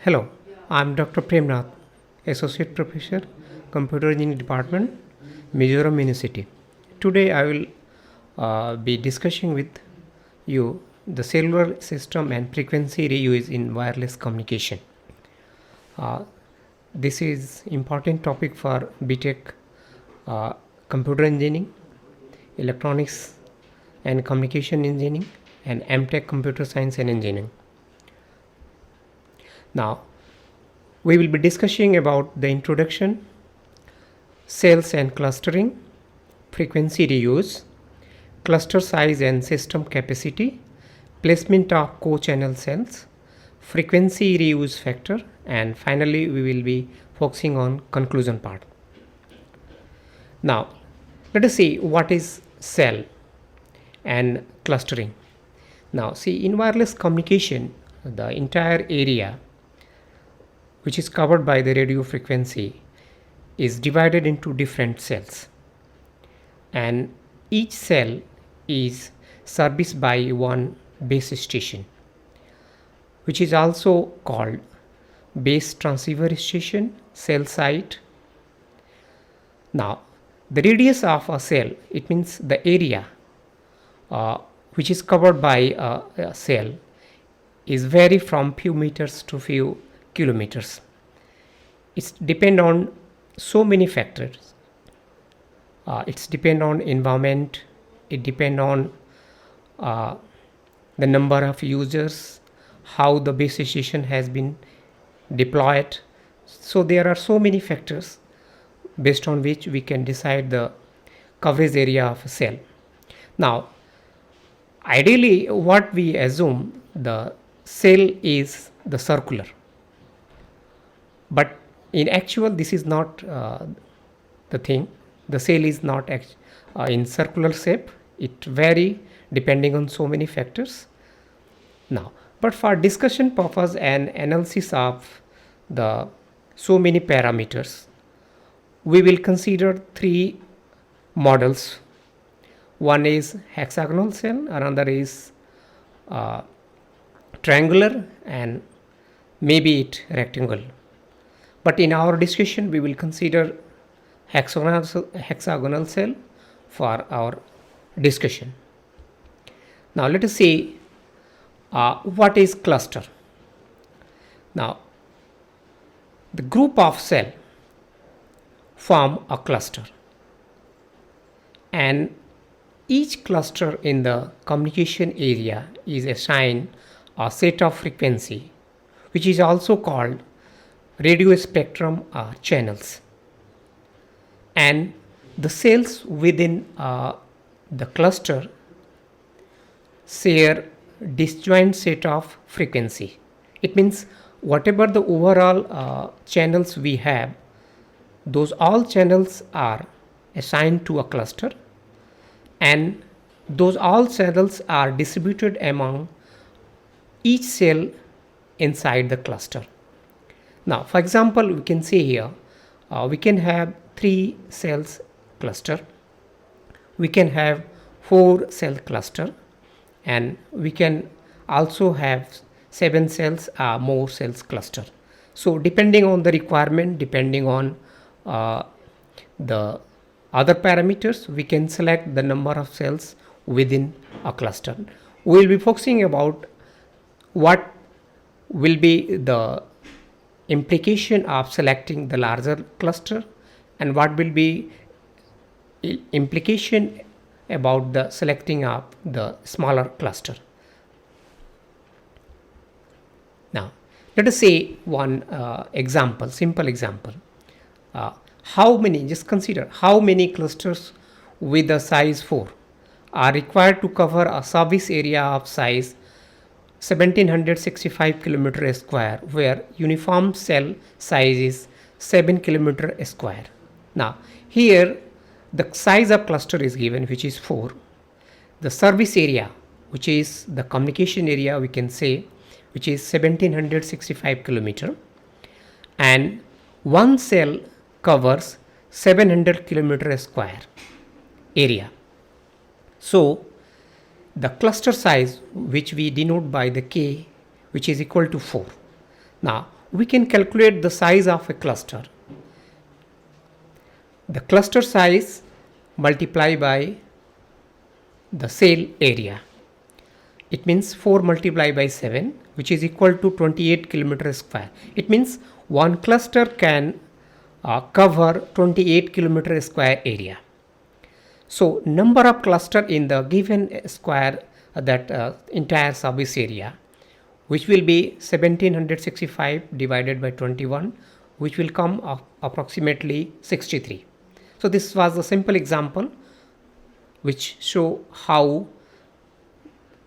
Hello, I'm Dr. Premnath, Associate Professor, Computer Engineering Department, Mizoram University. Today I will be discussing with you the cellular system and frequency reuse in wireless communication. Uh, this is important topic for BTech, uh, Computer Engineering, Electronics and Communication Engineering, and MTech Computer Science and Engineering. Now, we will be discussing about the introduction, cells and clustering, frequency reuse, cluster size and system capacity, placement of co-channel cells, frequency reuse factor, and finally we will be focusing on conclusion part. Now, let us see what is cell and clustering. Now, see, in wireless communication, the entire area which is covered by the radio frequency is divided into different cells, and each cell is serviced by one base station, which is also called base transceiver station, cell site. Now, the radius of a cell, it means the area which is covered by a cell, is vary from few meters to few kilometers. It's depend on so many factors. It's depend on environment. It depend on the number of users, how the base station has been deployed. So there are so many factors based on which we can decide the coverage area of a cell. Now, ideally, what we assume, the cell is the circular, but in actual this is not the thing. The cell is not in circular shape. It vary depending on so many factors. Now, but for discussion purpose and analysis of the so many parameters, we will consider three models. One is hexagonal cell, another is triangular, and maybe it rectangle. But in our discussion, we will consider hexagonal cell for our discussion. Now, let us see what is cluster. Now, the group of cell form a cluster, and each cluster in the communication area is assigned a set of frequency, which is also called radio spectrum or channels, and the cells within the cluster share disjoint set of frequency. It means whatever the overall channels we have, those all channels are assigned to a cluster, and those all channels are distributed among each cell inside the cluster. Now, for example, we can see here, we can have 3 cells cluster, we can have 4 cell cluster, and we can also have 7 cells or more cells cluster. So, depending on the requirement, depending on the other parameters, we can select the number of cells within a cluster. We will be focusing about what will be the implication of selecting the larger cluster and what will be implication about the selecting of the smaller cluster. Now, let us say one example, simple example. Just consider how many clusters with the size 4 are required to cover a service area of size 1765 kilometer square, where uniform cell size is 7 kilometer square. Now, here the size of cluster is given, which is 4. The service area, which is the communication area, we can say, which is 1765 kilometer, and one cell covers 700 kilometer square area. So, the cluster size, which we denote by the K, which is equal to 4. Now, we can calculate the size of a cluster. The cluster size multiplied by the cell area. It means 4 multiplied by 7, which is equal to 28 kilometers square. It means one cluster can cover 28 kilometer square area. So number of cluster in the given square, that entire surface area, which will be 1765 divided by 21, which will come approximately 63. So this was a simple example which show how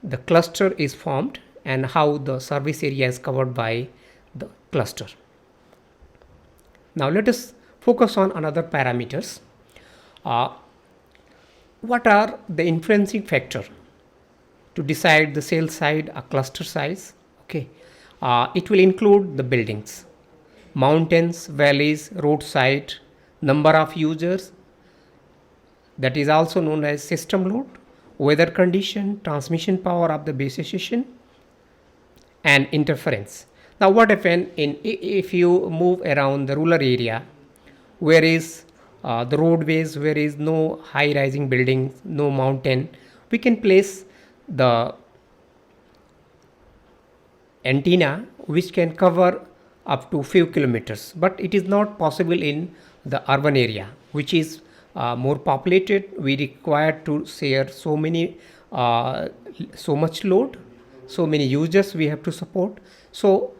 the cluster is formed and how the surface area is covered by the cluster. Now let us focus on another parameters. What are the influencing factor to decide the cell size or cluster size? Okay, it will include the buildings, mountains, valleys, roadside, number of users, that is also known as system load, weather condition, transmission power of the base station, and interference. Now what happens if you move around the rural area where is the roadways, where is no high rising buildings, no mountain, we can place the antenna which can cover up to few kilometers, but it is not possible in the urban area which is more populated. We require to share so much load, so many users we have to support. So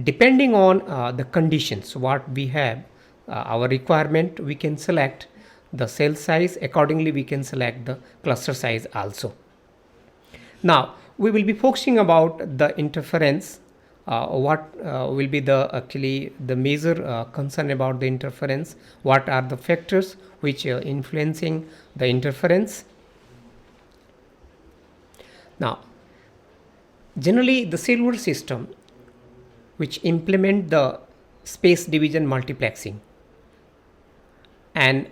depending on the conditions what we have, our requirement, we can select the cell size. Accordingly we can select the cluster size also. Now we will be focusing about the interference. What will be the major concern about the interference? What are the factors which are influencing the interference? Now generally the cellular system which implement the space division multiplexing, and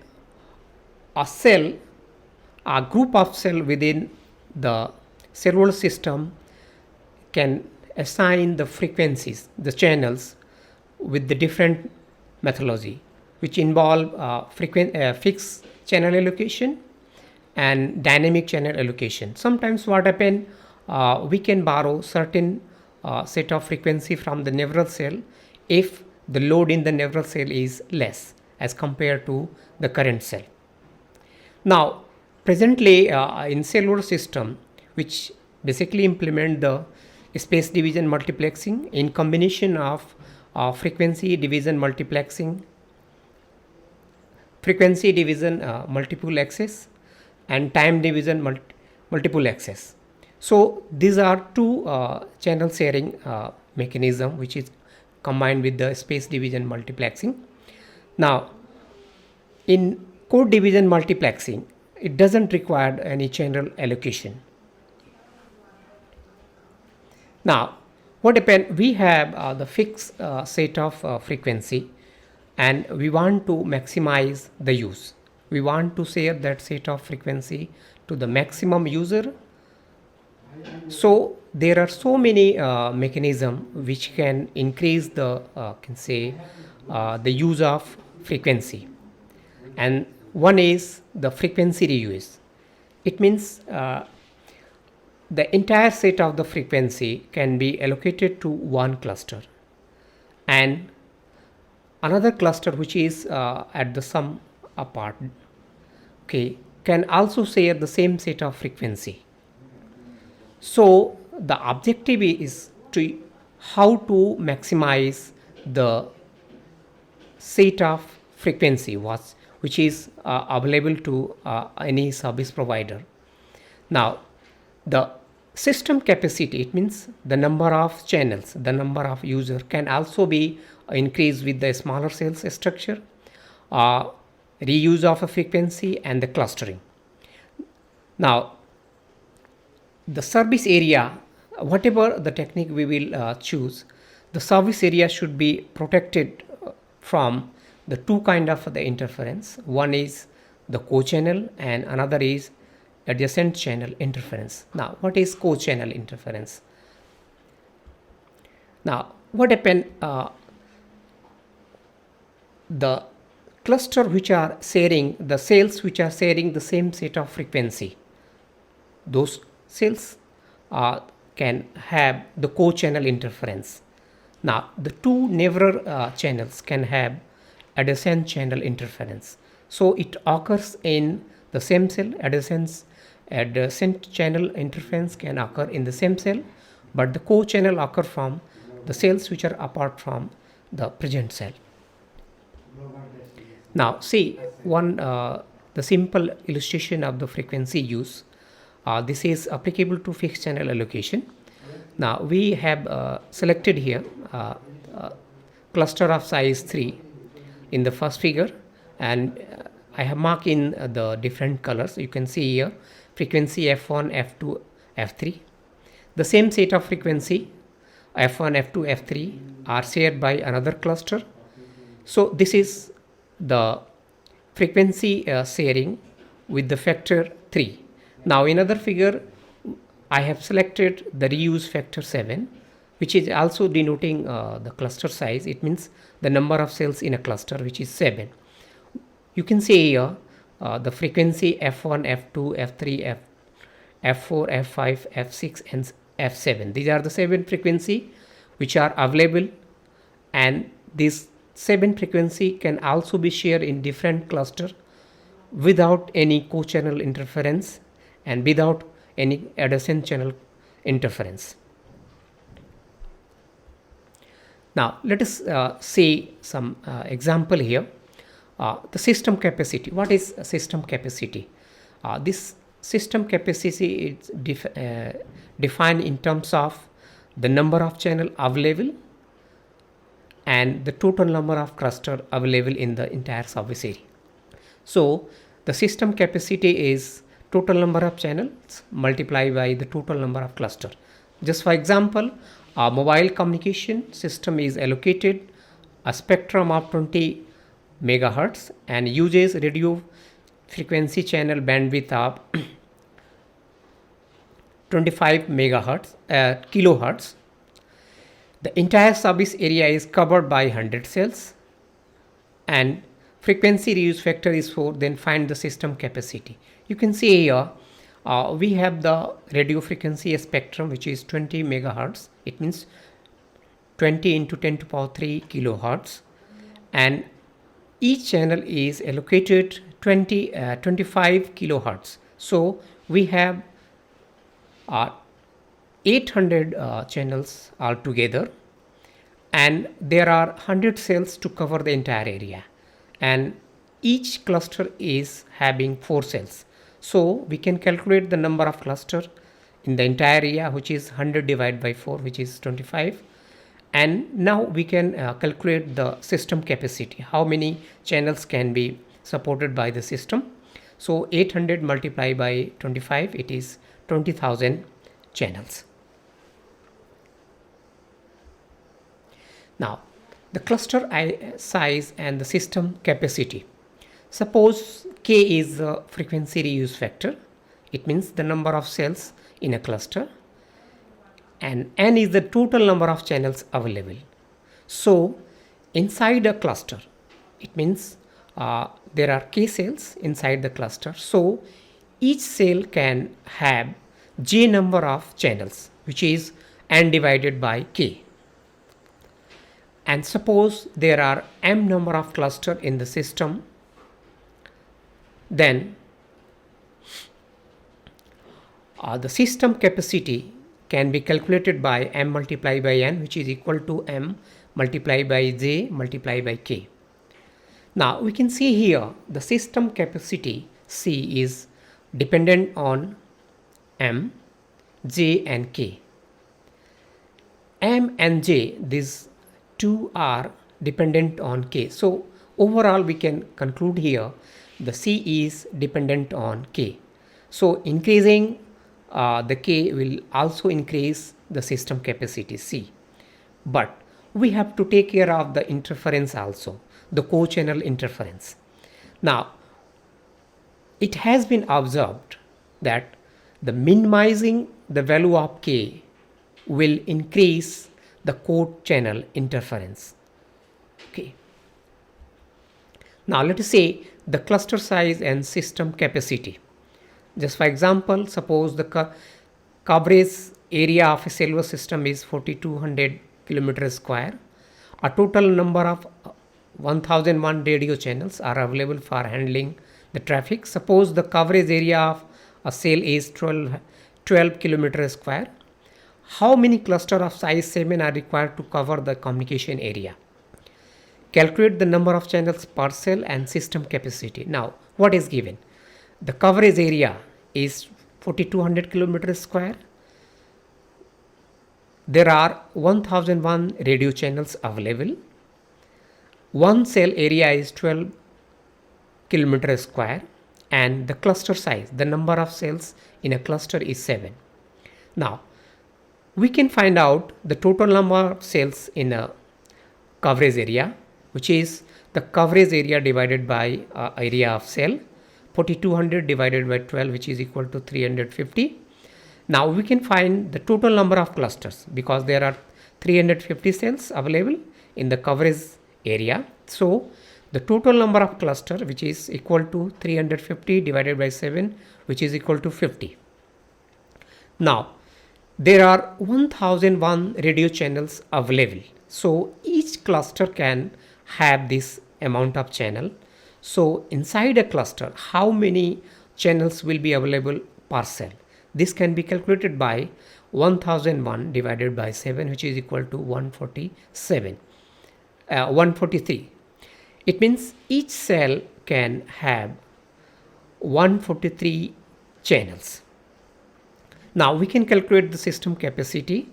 a cell, a group of cell within the cellular system can assign the frequencies, the channels, with the different methodology which involve fixed channel allocation and dynamic channel allocation. Sometimes what happen, we can borrow certain set of frequency from the neural cell if the load in the neural cell is less as compared to the current cell. Now presently in cellular system which basically implement the space division multiplexing in combination of frequency division multiplexing, frequency division multiple access, and time division multiple access. So these are two channel sharing mechanism which is combined with the space division multiplexing. Now in code division multiplexing, it doesn't require any channel allocation. Now what happen, we have the fixed set of frequency and we want to maximize the use. We want to share that set of frequency to the maximum user. So there are so many mechanisms which can increase the the use of frequency, and one is the frequency reuse. It means the entire set of the frequency can be allocated to one cluster, and another cluster which is at the sum apart, okay, can also share the same set of frequency. So the objective is to how to maximize the set of frequency which is available to any service provider. Now the system capacity, it means the number of channels, the number of user can also be increased with the smaller cells structure, reuse of a frequency, and the clustering. Now the service area, whatever the technique we will choose, the service area should be protected from the two kind of the interference. One is the co-channel and another is adjacent channel interference. Now what is co-channel interference? Now what happen, the cluster which are sharing, the cells which are sharing the same set of frequency, those cells can have the co-channel interference. Now the two neighbor channels can have adjacent channel interference. So it occurs in the same cell. Adjacent channel interference can occur in the same cell, but the co-channel occur from the cells which are apart from the present cell. Now see the simple illustration of the frequency use. This is applicable to fixed channel allocation. Now we have selected here cluster of size 3 in the first figure, and I have marked in the different colors. You can see here frequency F1, F2, F3. The same set of frequency F1, F2, F3 are shared by another cluster. So this is the frequency sharing with the factor 3. Now in other figure I have selected the reuse factor 7, which is also denoting the cluster size. It means the number of cells in a cluster, which is 7. You can see here the frequency F1, F2, F3, F4, F5, F6 and F7. These are the 7 frequency which are available, and this 7 frequency can also be shared in different cluster without any co-channel interference and without any adjacent channel interference. Now let us see some example here. The system capacity. What is system capacity? This system capacity is defined in terms of the number of channel available and the total number of cluster available in the entire service area. So the system capacity is total number of channels multiplied by the total number of cluster. Just for example, a mobile communication system is allocated a spectrum of 20 megahertz and uses radio frequency channel bandwidth of 25 megahertz kilohertz. The entire service area is covered by 100 cells and frequency reuse factor is 4. Then find the system capacity. You can see here we have the radio frequency spectrum which is 20 megahertz. It means 20 into 10 to power 3 kilohertz, and each channel is allocated 25 kilohertz. So we have 800 channels altogether, and there are 100 cells to cover the entire area, and each cluster is having 4 cells. So we can calculate the number of cluster in the entire area, which is 100 divided by 4, which is 25. And now we can calculate the system capacity, how many channels can be supported by the system. So 800 multiplied by 25, it is 20,000 channels. Now the cluster size and the system capacity. Suppose K is the frequency reuse factor. It means the number of cells in a cluster, and N is the total number of channels available. So inside a cluster, it means there are K cells inside the cluster. So each cell can have J number of channels, which is N divided by K. And suppose there are M number of cluster in the system, then the system capacity can be calculated by M multiplied by N, which is equal to M multiplied by J multiplied by K. Now we can see here the system capacity C is dependent on M, J and K. M and J, these two are dependent on K. So overall we can conclude here the C is dependent on K. So increasing the K will also increase the system capacity C. But we have to take care of the interference also, the co-channel interference. Now it has been observed that the minimizing the value of K will increase the co-channel interference. Okay. Now let us say the cluster size and system capacity. Just for example, suppose the coverage area of a cellular system is 4200 kilometers square. A total number of 1001 radio channels are available for handling the traffic. Suppose the coverage area of a cell is 12 kilometers square. How many cluster of size 7 are required to cover the communication area? Calculate the number of channels per cell and system capacity. Now, what is given? The coverage area is 4200 kilometers square. There are 1001 radio channels available. One cell area is 12 kilometers square, and the cluster size, the number of cells in a cluster, is 7. Now, we can find out the total number of cells in a coverage area, which is the coverage area divided by area of cell. 4200 divided by 12, which is equal to 350. Now we can find the total number of clusters because there are 350 cells available in the coverage area. So the total number of cluster, which is equal to 350 divided by 7, which is equal to 50. Now there are 1001 radio channels available. So each cluster can have this amount of channel. So inside a cluster, how many channels will be available per cell? This can be calculated by 1001 divided by 7, which is equal to 143. It means each cell can have 143 channels. Now we can calculate the system capacity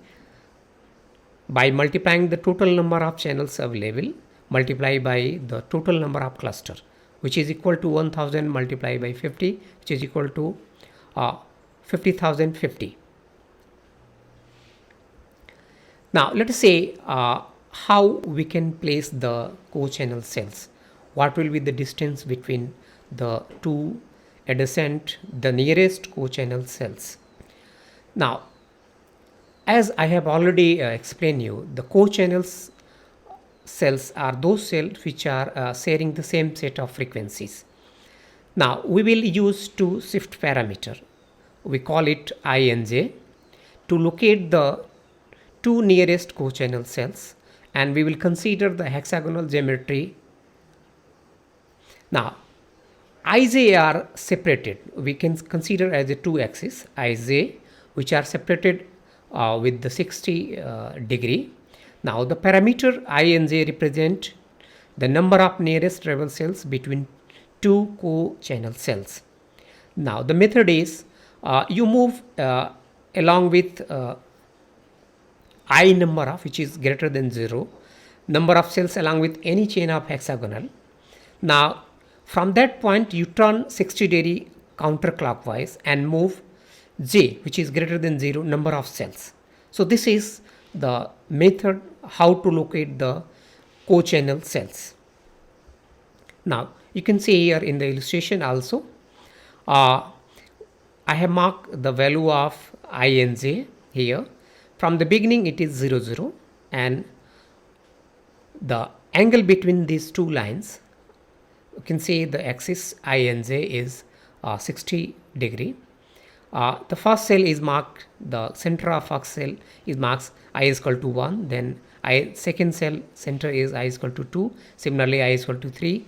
by multiplying the total number of channels available multiplied by the total number of cluster, which is equal to 1000 multiplied by 50, which is equal to 50,050. Now let us say how we can place the co-channel cells. What will be the distance between the two adjacent, the nearest co-channel cells? Now, as I have already explained you, the co-channels cells are those cells which are sharing the same set of frequencies. Now we will use two shift parameter. We call it I and J to locate the two nearest co-channel cells, and we will consider the hexagonal geometry. Now Ij are separated. We can consider as a two axis Ij, which are separated with the 60 degree. Now the parameter I and J represent the number of nearest travel cells between two co-channel cells. Now the method is you move along with I number of, which is greater than 0, number of cells along with any chain of hexagonal. Now from that point you turn 60 degree counterclockwise and move J, which is greater than 0, number of cells. So this is the method how to locate the co-channel cells. Now you can see here in the illustration also, I have marked the value of I and J here. From the beginning it is 0, 0, and the angle between these two lines, you can see the axis I and J is 60 degree. The first cell is marked, the center of first cell is marked I is equal to 1, then second cell center is I is equal to 2, similarly I is equal to 3.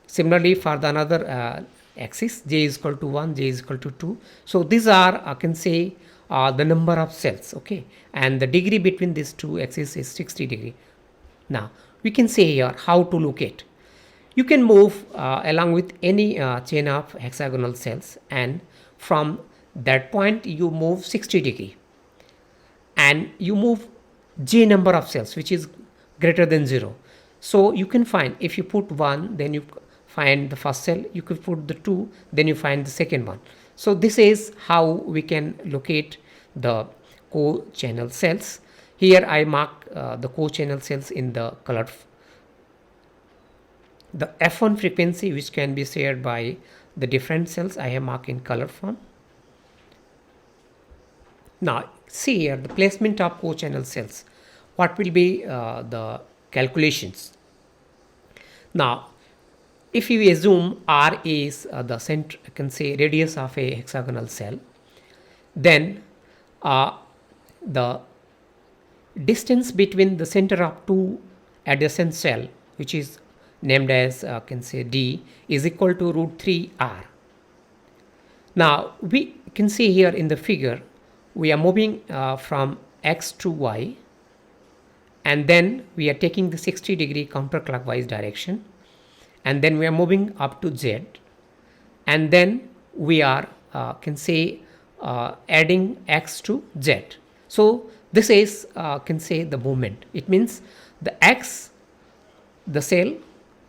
Similarly for the another axis, J is equal to 1, J is equal to 2. So these are, I can say, the number of cells, okay, and the degree between these two axes is 60 degree. Now we can say here how to locate. You can move along with any chain of hexagonal cells, and from that point you move 60 degree and you move J number of cells, which is greater than 0. So you can find, if you put 1, then you find the first cell, you could put the 2, then you find the second one. So this is how we can locate the co-channel cells. Here I mark the co-channel cells in the color. The F1 frequency, which can be shared by the different cells, I have marked in color form. Now see here the placement of co-channel cells. what will be the calculations. Now, if you assume R is the center, I can say radius of a hexagonal cell, then the distance between the center of two adjacent cell, which is named as can say D, is equal to root 3 R. Now we can see here in the figure we are moving from X to Y, and then we are taking the 60-degree counterclockwise direction, and then we are moving up to Z, and then we are can say adding X to Z. So this is can say the movement. It means the X, the cell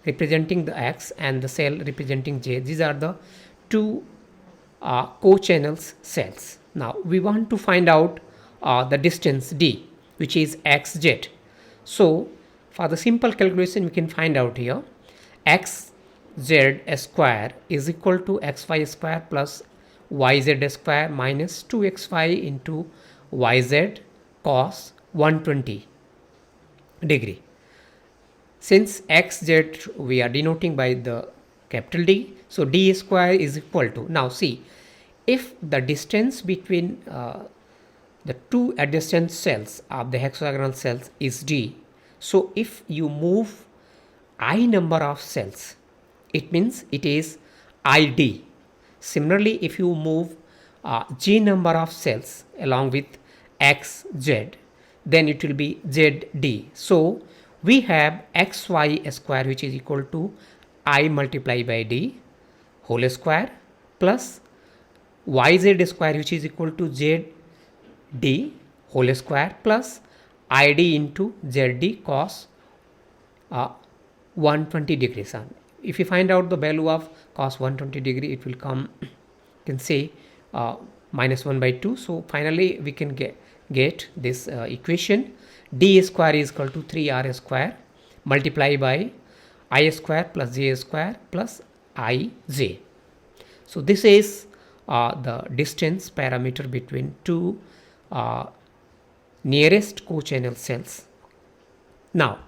representing the X and the cell representing J, these are the two co-channels cells. Now we want to find out the distance D, which is xz. So for the simple calculation we can find out here xz square is equal to xy square plus yz square minus 2xy into yz cos 120 degree. Since xz we are denoting by the capital D, so d square is equal to, now see, if the distance between the two adjacent cells of the hexagonal cells is d, so if you move I number of cells, it means it is id. Similarly, if you move j number of cells along with xz, then it will be zd. So we have xy square, which is equal to I multiply by d whole square plus yz square, which is equal to zd whole square plus id into zd cos 120 degrees. If you find out the value of cos 120 degree, it will come, can say minus 1 by 2. So finally we can get this equation. D square is equal to 3r square multiply by I square plus j square plus ij. So this is the distance parameter between two nearest co-channel cells. Now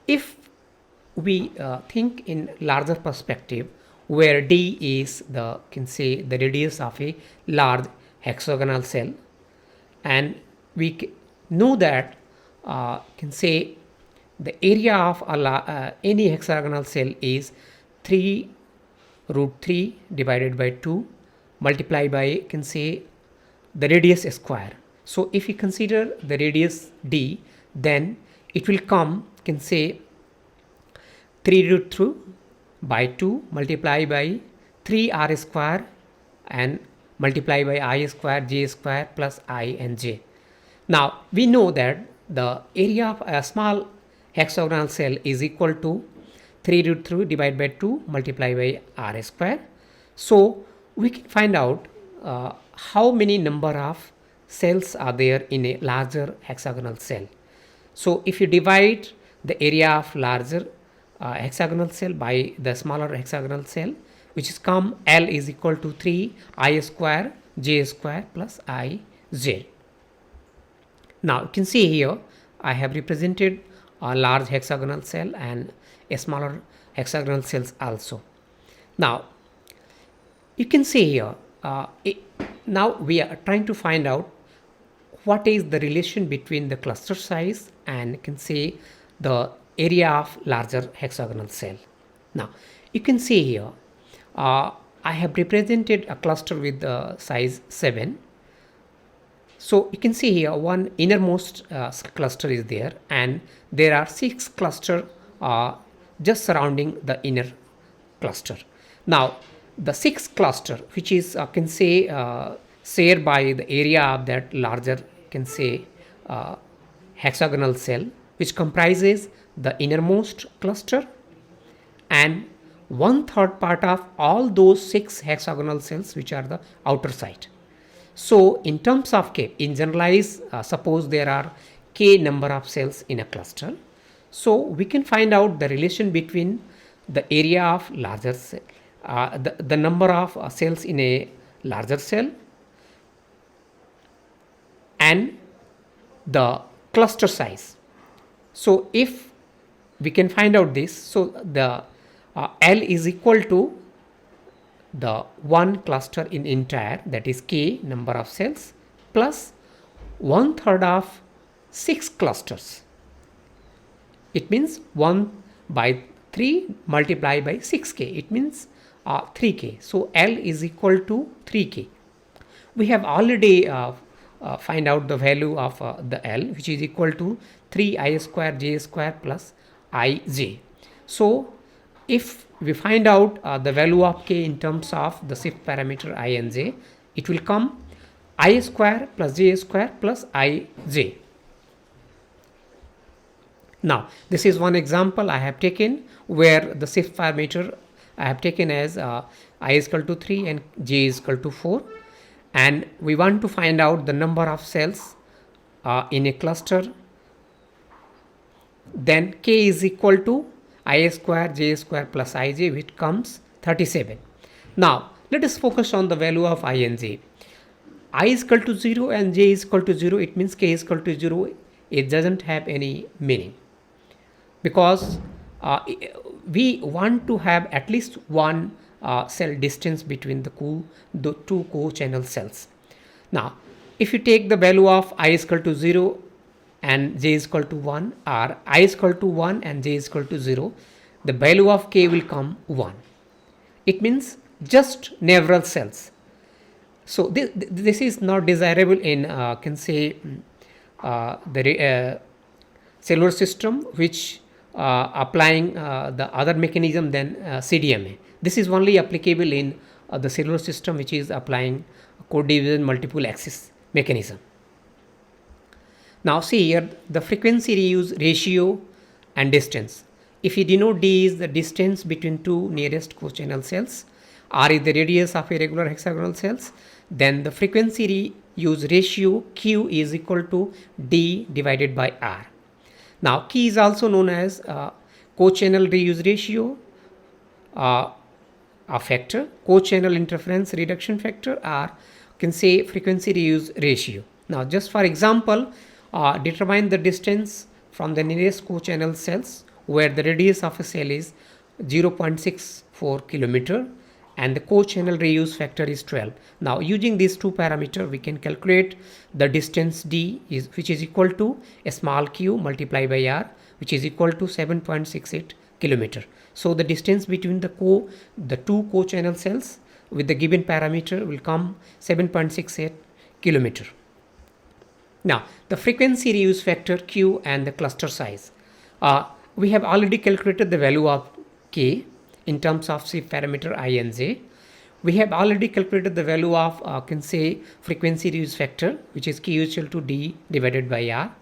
if we think in larger perspective, where D is the, can say, the radius of a large hexagonal cell, and we know that can say the area of any hexagonal cell is 3 root 3 divided by 2 multiplied by, can say, the radius square. So if you consider the radius D, then it will come, can say, 3 root 3 by 2 multiplied by 3r square and multiply by I square j square plus I and j. Now we know that the area of a small hexagonal cell is equal to 3 root 3 divided by 2 multiplied by r square. So we can find out how many number of cells are there in a larger hexagonal cell. So if you divide the area of larger hexagonal cell by the smaller hexagonal cell, which is come L is equal to 3 I square j square plus I z. Now you can see here I have represented a large hexagonal cell and a smaller hexagonal cells also. Now you can see here now we are trying to find out what is the relation between the cluster size and, can say, the area of larger hexagonal cell. Now you can see here I have represented a cluster with the size 7. So you can see here one innermost cluster is there, and there are 6 clusters just surrounding the inner cluster. Now the 6th cluster, which is can say shared by the area of that larger, can say, hexagonal cell, which comprises the innermost cluster and 1/3 part of all those 6 hexagonal cells which are the outer side. So in terms of k, in generalize, suppose there are k number of cells in a cluster, so we can find out the relation between the area of larger cell, the number of cells in a larger cell and the cluster size. So if we can find out this, so the L is equal to the one cluster in entire, that is K number of cells, plus 1/3 of 6 clusters. It means 1 by 3 multiplied by 6k, it means 3k. So L is equal to 3k. We have already find out the value of the L, which is equal to 3i square j square plus ij. So if we find out the value of k in terms of the shift parameter I and j, it will come I square plus j square plus ij. Now this is one example I have taken where the shift parameter I have taken as I is equal to 3 and j is equal to 4, and we want to find out the number of cells in a cluster. Then k is equal to I square j square plus ij, which comes 37. Now let us focus on the value of I and j. I is equal to 0 and j is equal to 0, it means k is equal to 0. It doesn't have any meaning, because we want to have at least one cell distance between the two co-channel cells. Now if you take the value of I is equal to 0 and j is equal to 1, or I is equal to 1 and j is equal to 0, the value of k will come 1. It means just neighboral cells. So this is not desirable in can say the cellular system which applying the other mechanism than CDMA. This is only applicable in the cellular system which is applying code division multiple axis mechanism. Now see here the frequency reuse ratio and distance. If you denote D is the distance between two nearest co-channel cells, R is the radius of irregular hexagonal cells, then the frequency reuse ratio Q is equal to D divided by R. Now Q is also known as co-channel reuse ratio, a factor, co-channel interference reduction factor, or can say frequency reuse ratio. Now just for example, determine the distance from the nearest co-channel cells where the radius of a cell is 0.64 kilometer and the co-channel reuse factor is 12. Now using these two parameters we can calculate the distance D is, which is equal to a small q multiplied by r, which is equal to 7.68 kilometer. So the distance between the two co-channel cells with the given parameter will come 7.68 kilometer. Now the frequency reuse factor Q and the cluster size. We have already calculated the value of K in terms of shift parameter I and j. We have already calculated the value of can say frequency reuse factor, which is Q is equal to D divided by R.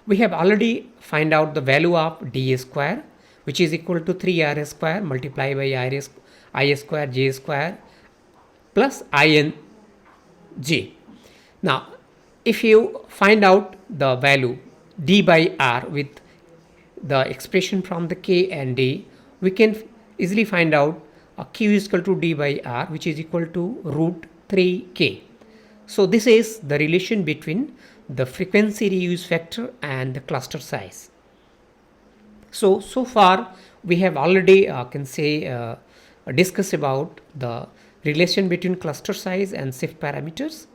We have already find out the value of D square, which is equal to 3R square multiplied by I square j square plus I and j. Now if you find out the value D by R with the expression from the K and D, we can easily find out Q is equal to D by R, which is equal to root 3K. So this is the relation between the frequency reuse factor and the cluster size. So far we have already can say discussed about the relation between cluster size and shift parameters,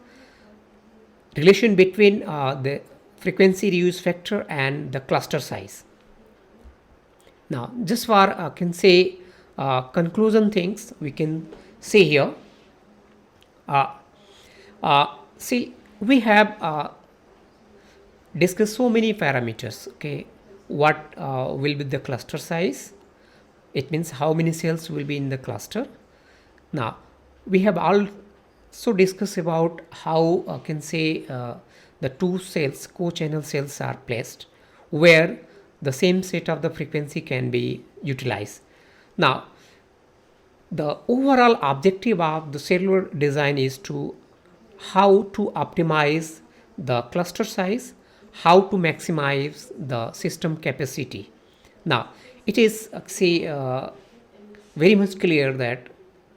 relation between the frequency reuse factor and the cluster size. Now just for can say conclusion things we can say here. See, we have discussed so many parameters. Okay, what will be the cluster size? It means how many cells will be in the cluster. Now we have also discussed about how can say the two cells, co-channel cells are placed where the same set of the frequency can be utilized. Now the overall objective of the cellular design is to how to optimize the cluster size, how to maximize the system capacity. Now it is say very much clear that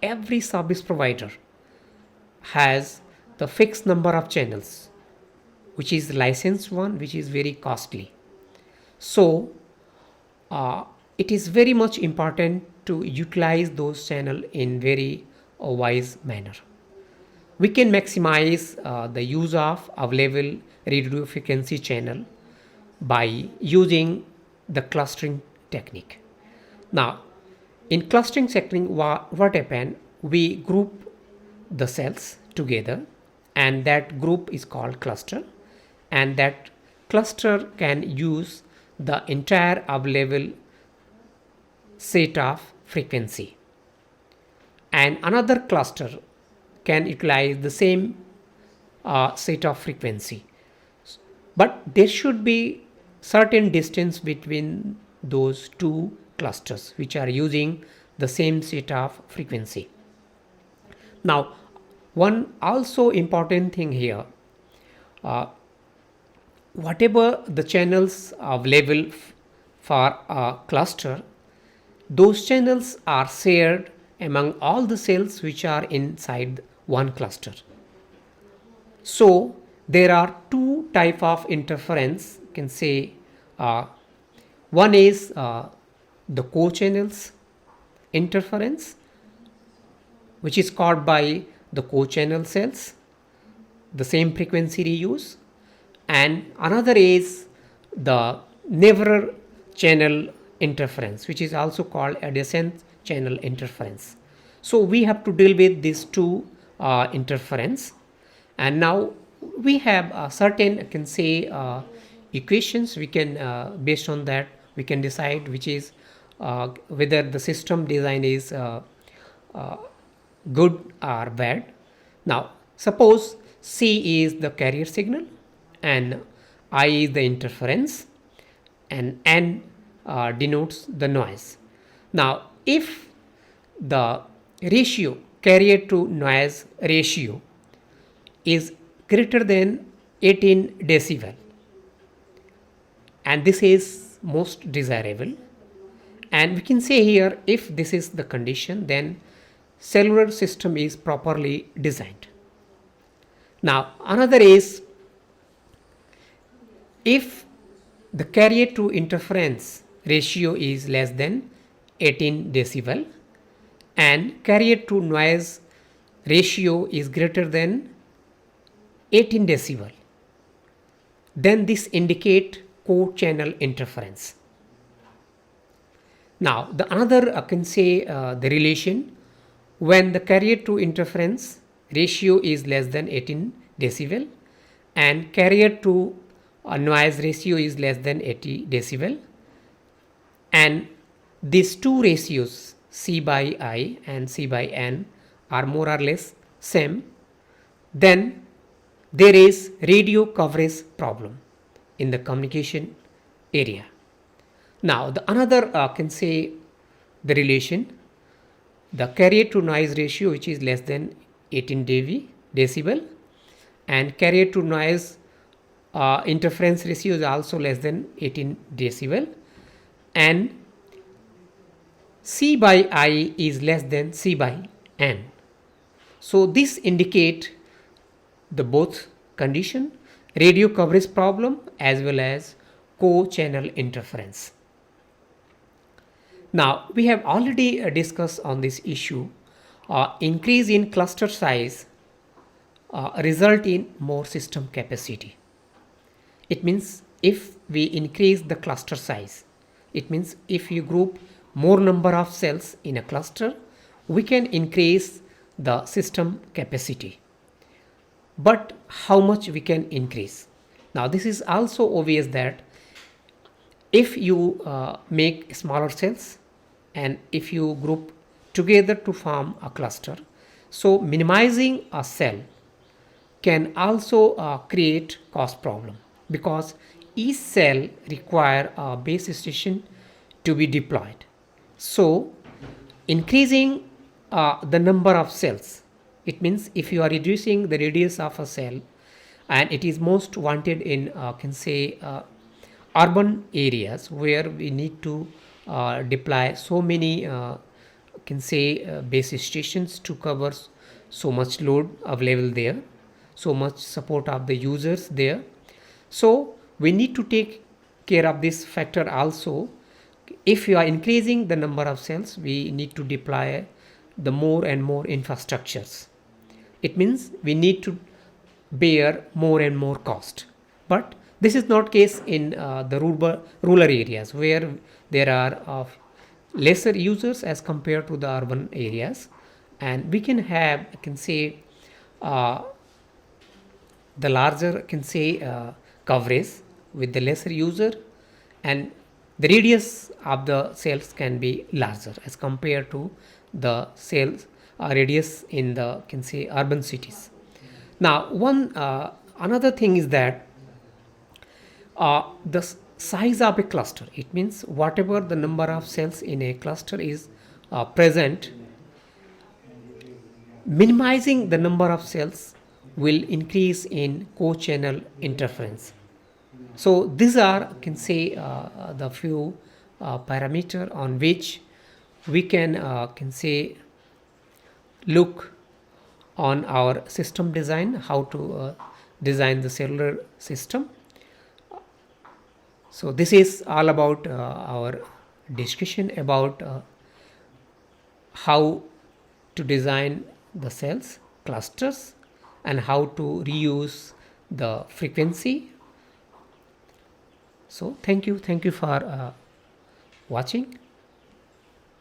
every service provider has the fixed number of channels which is licensed one, which is very costly. So it is very much important to utilize those channel in very wise manner. We can maximize the use of available radio frequency channel by using the clustering technique. Now, in clustering technique, what happen? We group the cells together, and that group is called cluster, and that cluster can use the entire available set of frequency, and another cluster can utilize the same set of frequency, but there should be certain distance between those two clusters which are using the same set of frequency. Now, one also important thing here, whatever the channels available for a cluster, those channels are shared among all the cells which are inside one cluster. So there are two type of interference, you can say. One is the co-channels interference, which is caused by the co-channel cells, the same frequency reuse, and another is the neighbor channel interference, which is also called adjacent channel interference. So we have to deal with these two interference, and now we have certain, I can say, equations. We can based on that we can decide which is whether the system design is good or bad. Now, suppose C is the carrier signal and I is the interference, and N denotes the noise. Now, if the ratio, carrier to noise ratio, is greater than 18 decibel, and this is most desirable, and we can say here, if this is the condition, then cellular system is properly designed. Now, another is, if the carrier to interference ratio is less than 18 decibel and carrier to noise ratio is greater than 18 decibel, then this indicate co-channel interference. Now, the another, I can say, the relation, when the carrier to interference ratio is less than 18 decibel and carrier to noise ratio is less than 80 decibel, and these two ratios, C by I and C by N, are more or less same, then there is radio coverage problem in the communication area. Now, the another can say the relation, the carrier to noise ratio which is less than 18 decibel and carrier to noise interference ratio is also less than 18 decibel, and C by I is less than C by N. So this indicate the both condition, radio coverage problem as well as co-channel interference. Now, we have already discussed on this issue. Increase in cluster size result in more system capacity. It means if we increase the cluster size, it means if you group more number of cells in a cluster, we can increase the system capacity. But how much we can increase? Now, this is also obvious that if you make smaller cells and if you group together to form a cluster, so minimizing a cell can also create cost problem, because each cell require a base station to be deployed. So increasing the number of cells, it means if you are reducing the radius of a cell, and it is most wanted in can say urban areas where we need to deploy so many can say base stations to cover so much load available there, so much support of the users there. So we need to take care of this factor also. If you are increasing the number of cells, we need to deploy the more and more infrastructures. It means we need to bear more and more cost. But this is not case in the rural areas where there are lesser users as compared to the urban areas, and we can have, I can say, uh, the larger, I can say, coverage with the lesser user, and the radius of the cells can be larger as compared to the cells radius in the, can say, urban cities. Now one another thing is that the size of a cluster, it means whatever the number of cells in a cluster is present, minimizing the number of cells will increase in co-channel interference. So these are, can say, the few parameter on which we can say, look on our system design, how to design the cellular system. So this is all about our discussion about how to design the cells clusters and how to reuse the frequency. So thank you for watching.